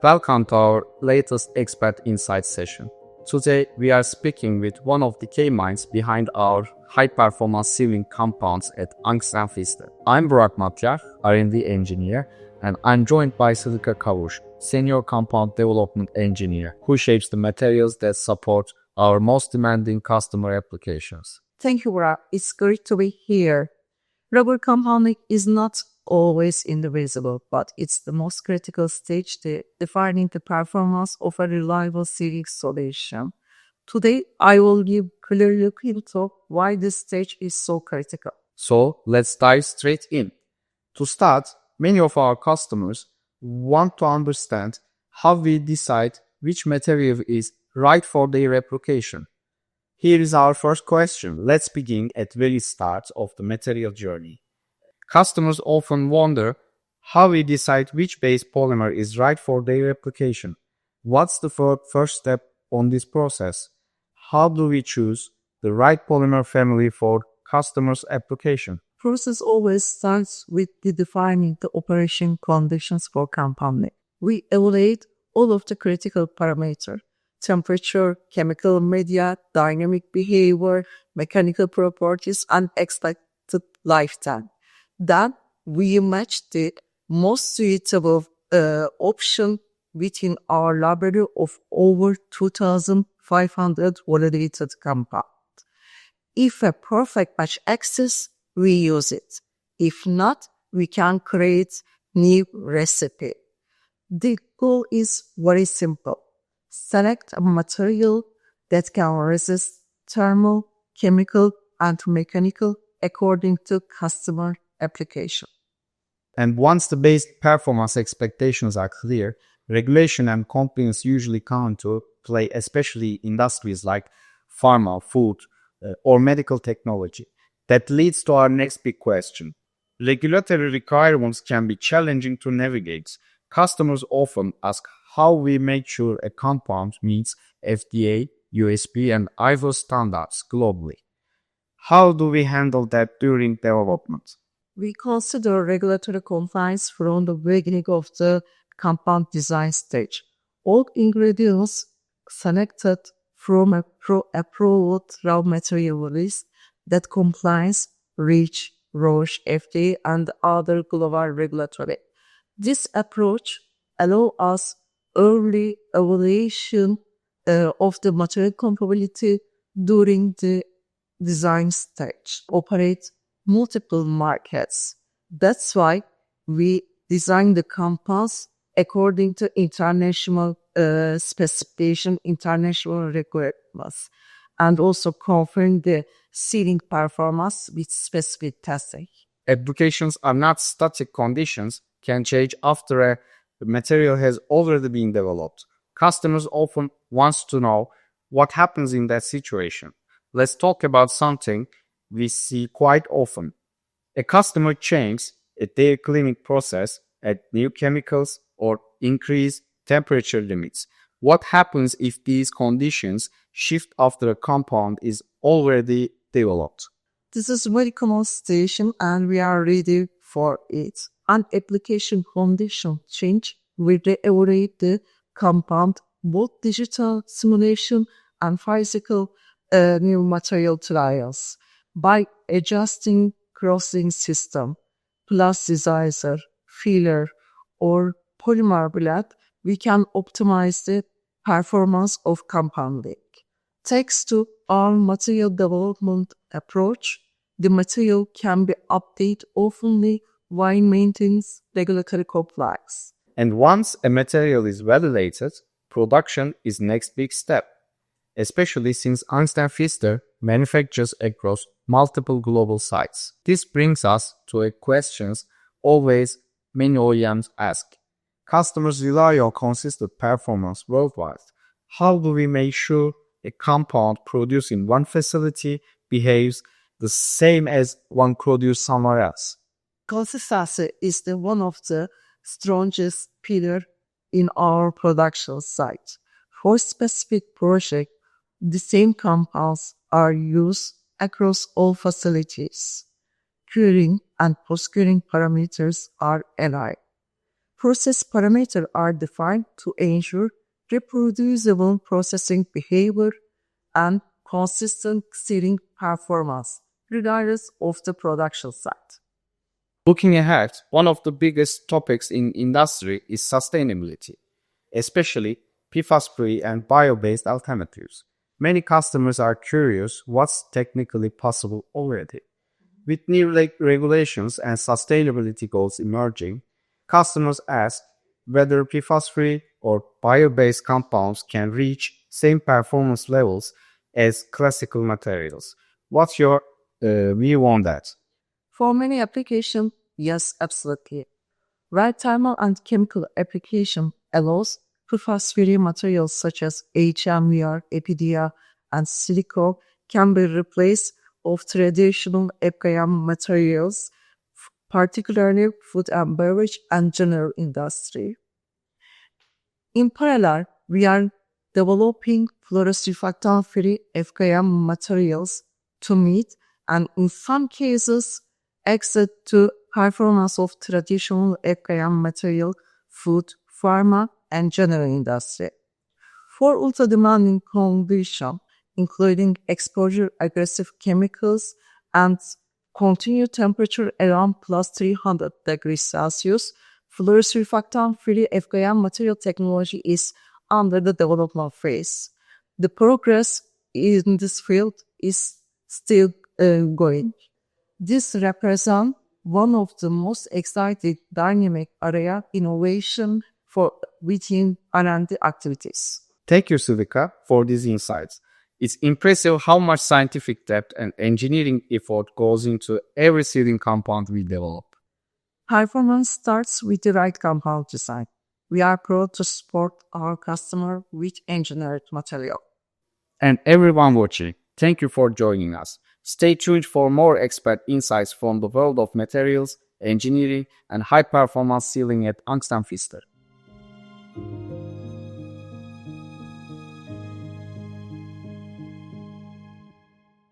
Welcome to our latest Expert Insight session. Today, we are speaking with one of the key minds behind our high-performance sealing compounds at Angst+Pfister. I'm Burak Matyar, R&D engineer, and I'm joined by Sıdıka Kavuş, senior compound development engineer, who shapes the materials that support our most demanding customer applications. Thank you, Burak. It's great to be here. Rubber compounding is not always indivisible, but it's the most critical stage defining the performance of a reliable sealing solution. Today, I will give clear look into why this stage is so critical. So, let's dive straight in. To start, many of our customers want to understand how we decide which material is right for their application. Here is our first question. Let's begin at the very start of the material journey. Customers often wonder how we decide which base polymer is right for their application. What's the first step on this process? How do we choose the right polymer family for customer's application? Process always starts with defining the operation conditions for compounding. We evaluate all of the critical parameters: temperature, chemical media, dynamic behavior, mechanical properties, and expected lifetime. Then we match the most suitable option within our library of over 2,500 validated compounds. If a perfect match exists, we use it. If not, we can create new recipe. The goal is very simple. Select a material that can resist thermal, chemical, and mechanical according to customer application. And once the base performance expectations are clear, regulation and compliance usually come into play, especially industries like pharma, food, or medical technology. That leads to our next big question. Regulatory requirements can be challenging to navigate. Customers often ask how we make sure a compound meets FDA, USP, and ISO standards globally. How do we handle that during development? We consider regulatory compliance from the beginning of the compound design stage. All ingredients selected from a approved raw material list that complies REACH, ROCE, FDA, and other global regulatory. This approach allows us early evaluation of the material compatibility during the design stage. Operate multiple markets. That's why we design the compounds according to international specification, international requirements, and also confirm the sealing performance with specific testing. Applications are not static conditions, can change after the material has already been developed. Customers often want to know what happens in that situation. Let's talk about something we see quite often. A customer changes their cleaning process, add new chemicals, or increase temperature limits. What happens if these conditions shift after a compound is already developed? This is a very common situation and we are ready for it. An application condition change, we re-evaluate the compound, both digital simulation and physical new material trials. By adjusting crossing system, plasticizer, filler, or polymer blend, we can optimize the performance of compounding. Thanks to our material development approach, the material can be updated often while maintaining regulatory compliance. And once a material is validated, production is next big step. Especially since Angst+Pfister manufactures across multiple global sites. This brings us to a question always many OEMs ask. Customers rely on consistent performance worldwide. How do we make sure a compound produced in one facility behaves the same as one produced somewhere else? Consistency is one of the strongest pillars in our production site. For specific project, The same compounds are used across all facilities. Curing and post-curing parameters are alike. Process parameters are defined to ensure reproducible processing behavior and consistent sealing performance, regardless of the production site. Looking ahead, one of the biggest topics in industry is sustainability, especially PFAS-free and bio-based alternatives. Many customers are curious what's technically possible already. With new regulations and sustainability goals emerging, customers ask whether PFAS-free or bio-based compounds can reach same performance levels as classical materials. What's your view on that? For many applications, yes, absolutely. Where thermal and chemical application allows PFAS-free materials such as HMVR, EPDA, and silico can be replaced of traditional FKM materials, particularly food and beverage and general industry. In parallel, we are developing fluorosurfactant-free FKM materials to meet and in some cases access to performance of traditional FKM material, food, pharma, and general industry. For ultra-demanding conditions, including exposure-aggressive chemicals and continued temperature around plus 300 degrees Celsius, fluorosurfactant-free FKM material technology is under the development phase. The progress in this field is still going. This represents one of the most exciting dynamic area innovation for within R&D activities. Thank you, Suvika, for these insights. It's impressive how much scientific depth and engineering effort goes into every sealing compound we develop. Performance starts with the right compound design. We are proud to support our customer with engineered material. And everyone watching, thank you for joining us. Stay tuned for more expert insights from the world of materials, engineering, and high-performance sealing at Angst+Pfister.